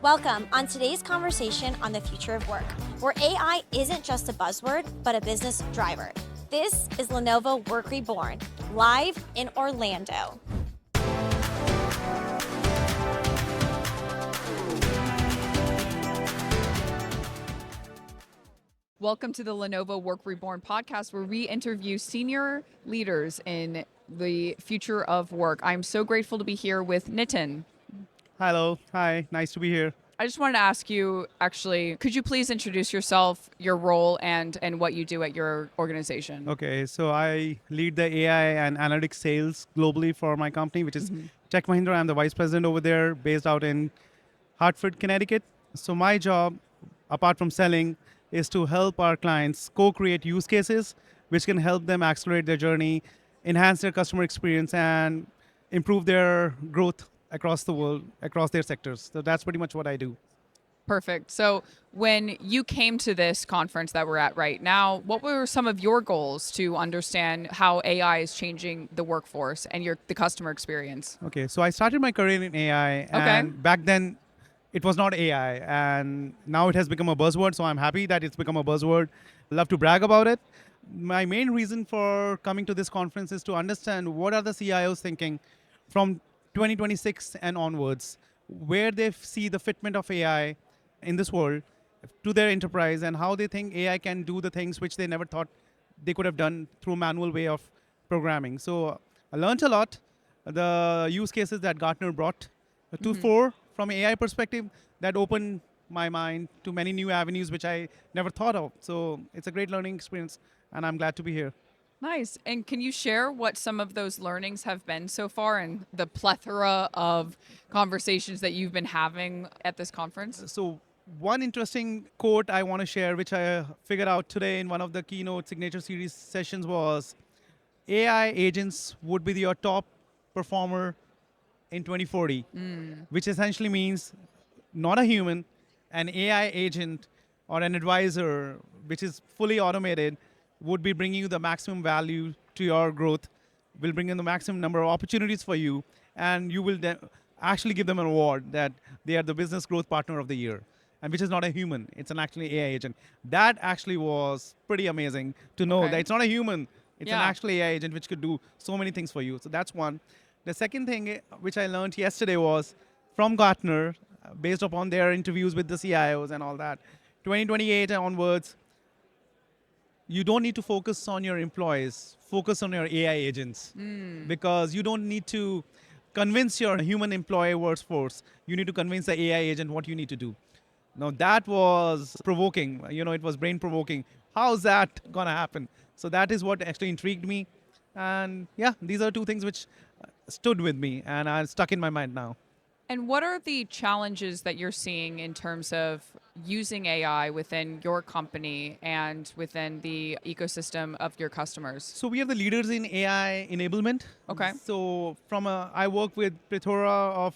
Welcome on today's conversation on the future of work, where AI isn't just a buzzword, but a business driver. This is Lenovo Work Reborn, live in Orlando. Welcome to the Lenovo Work Reborn podcast, where we interview senior leaders in the future of work. I'm so grateful to be here with Nitin. Hello. Hi. Nice to be here. I just wanted to ask you, actually, could you please introduce yourself, your role, and what you do at your organization? Okay. So I lead the AI and analytics sales globally for my company, which is Tech Mahindra. I'm the vice president over there, based out in Hartford, Connecticut. So my job, apart from selling, is to help our clients co-create use cases which can help them accelerate their journey, enhance their customer experience, and improve their growth across the world, across their sectors. So that's pretty much what I do. Perfect. So when you came to this conference that we're at right now, what were some of your goals to understand how AI is changing the workforce and the customer experience? Okay, so I started my career in AI, and back then it was not AI, and now it has become a buzzword, so I'm happy that it's become a buzzword. Love to brag about it. My main reason for coming to this conference is to understand what are the CIOs thinking from 2026 and onwards, where they see the fitment of AI in this world to their enterprise, and how they think AI can do the things which they never thought they could have done through manual way of programming. So I learned a lot. The use cases that Gartner brought to fore from AI perspective, that opened my mind to many new avenues which I never thought of. So it's a great learning experience, and I'm glad to be here. Nice. And can you share what some of those learnings have been so far and the plethora of conversations that you've been having at this conference? So one interesting quote I want to share, which I figured out today in one of the keynote signature series sessions, was AI agents would be your top performer in 2040, which essentially means not a human, an AI agent or an advisor, which is fully automated, would be bringing you the maximum value to your growth, will bring in the maximum number of opportunities for you, and you will actually give them an award that they are the business growth partner of the year, and which is not a human, it's an actually AI agent. That actually was pretty amazing to know that it's not a human, it's an actual AI agent which could do so many things for you. So that's one. The second thing which I learned yesterday was from Gartner, based upon their interviews with the CIOs and all that, 2028 and onwards, you don't need to focus on your employees, focus on your AI agents. Because you don't need to convince your human employee workforce, you need to convince the AI agent what you need to do. Now that was provoking, it was brain provoking. How's that gonna happen? So that is what actually intrigued me. And yeah, these are two things which stood with me and are stuck in my mind now. And what are the challenges that you're seeing in terms of using AI within your company and within the ecosystem of your customers? So we are the leaders in AI enablement. Okay. So I work with plethora of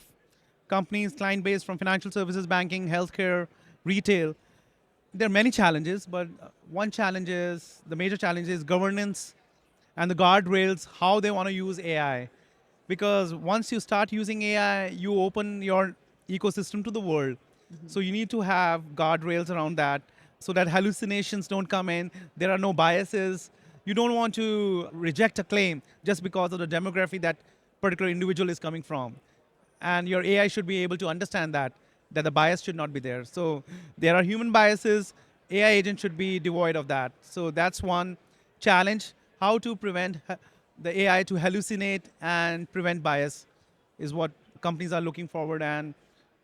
companies, client base from financial services, banking, healthcare, retail. There are many challenges, but the major challenge is governance and the guardrails, how they want to use AI. Because once you start using AI, you open your ecosystem to the world. So you need to have guardrails around that so that hallucinations don't come in. There are no biases. You don't want to reject a claim just because of the demography that particular individual is coming from. And your AI should be able to understand that the bias should not be there. So there are human biases. AI agent should be devoid of that. So that's one challenge. How to prevent the AI to hallucinate and prevent bias is what companies are looking forward, and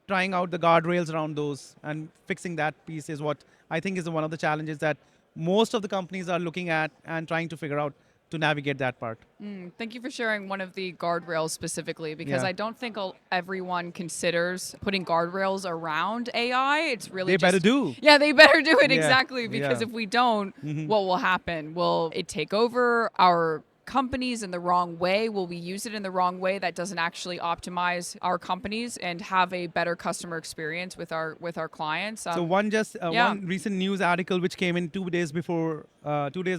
trying out the guardrails around those and fixing that piece is what I think is one of the challenges that most of the companies are looking at and trying to figure out to navigate that part. Thank you for sharing one of the guardrails specifically, because Yeah. I don't think everyone considers putting guardrails around AI. It's really They better do. Yeah, they better do it, Yeah. exactly, because Yeah. if we don't, what will happen? Will it take over our companies in the wrong way? Will we use it in the wrong way that doesn't actually optimize our companies and have a better customer experience with our clients? So one recent news article which came in 2 days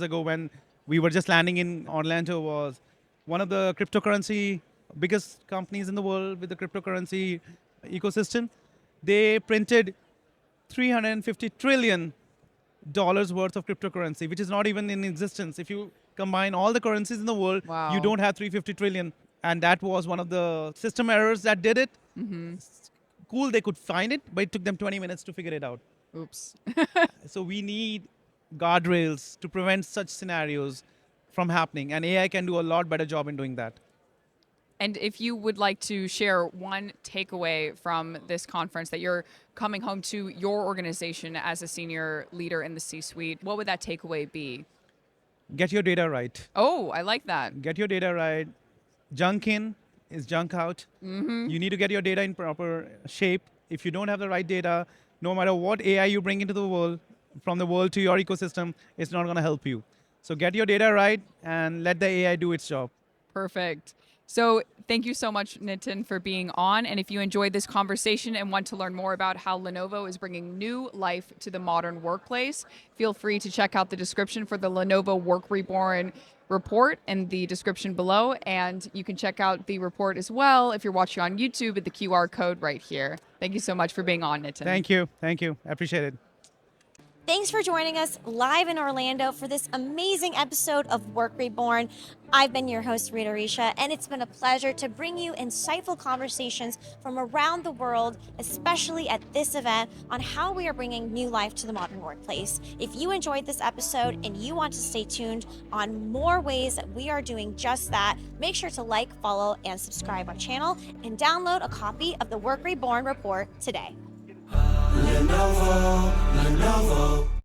ago, when we were just landing in Orlando, was one of the cryptocurrency biggest companies in the world with the cryptocurrency ecosystem They printed $350 trillion worth of cryptocurrency, which is not even in existence. If you combine all the currencies in the world, Wow. you don't have 350 trillion. And that was one of the system errors that did it. Cool, they could find it, but it took them 20 minutes to figure it out. Oops. So we need guardrails to prevent such scenarios from happening. And AI can do a lot better job in doing that. And if you would like to share one takeaway from this conference that you're coming home to your organization as a senior leader in the C-suite, what would that takeaway be? Get your data right. Oh, I like that. Get your data right. Junk in is junk out. You need to get your data in proper shape. If you don't have the right data, no matter what AI you bring into the world, from the world to your ecosystem, it's not going to help you. So get your data right and let the AI do its job. Perfect. So thank you so much, Nitin, for being on. And if you enjoyed this conversation and want to learn more about how Lenovo is bringing new life to the modern workplace, feel free to check out the description for the Lenovo Work Reborn report in the description below. And you can check out the report as well if you're watching on YouTube at the QR code right here. Thank you so much for being on, Nitin. Thank you. Thank you. I appreciate it. Thanks for joining us live in Orlando for this amazing episode of Work Reborn. I've been your host, Rita Risha, and it's been a pleasure to bring you insightful conversations from around the world, especially at this event, on how we are bringing new life to the modern workplace. If you enjoyed this episode and you want to stay tuned on more ways that we are doing just that, make sure to like, follow, and subscribe our channel, and download a copy of the Work Reborn report today. Lenovo.